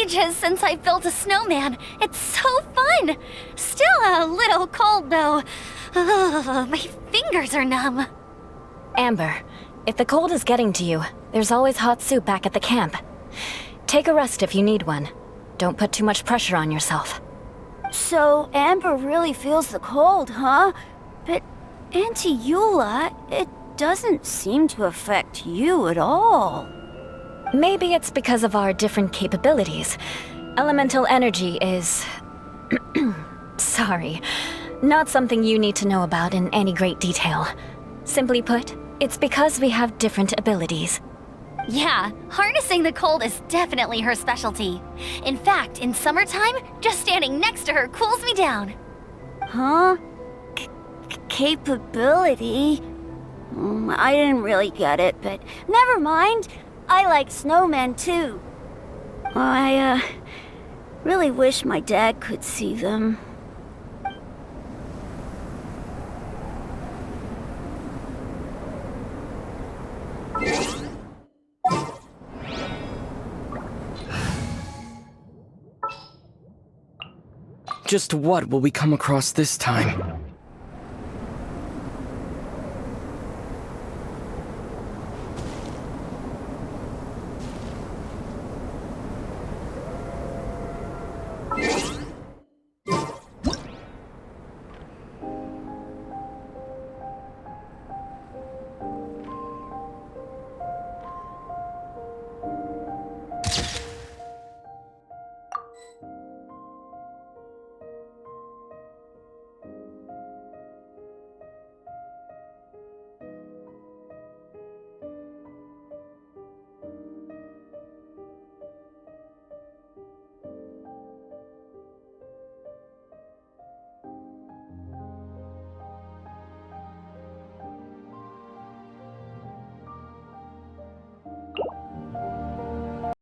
ages since I built a snowman. It's so fun! Still a little cold, though. Ugh, my fingers are numb. Amber, if the cold is getting to you, there's always hot soup back at the camp. Take a rest if you need one. Don't put too much pressure on yourself. So Amber really feels the cold, huh? But Auntie Eula, it doesn't seem to affect you at all. Maybe it's because of our different capabilities. Elemental energy is... sorry, not something you need to know about in any great detail. Simply put, it's because we have different abilities. Yeah, harnessing the cold is definitely her specialty. In fact, in summertime, just standing next to her cools me down. Huh? Capability? I didn't really get it, but never mind. I like snowmen too. I really wish my dad could see them. Just what will we come across this time?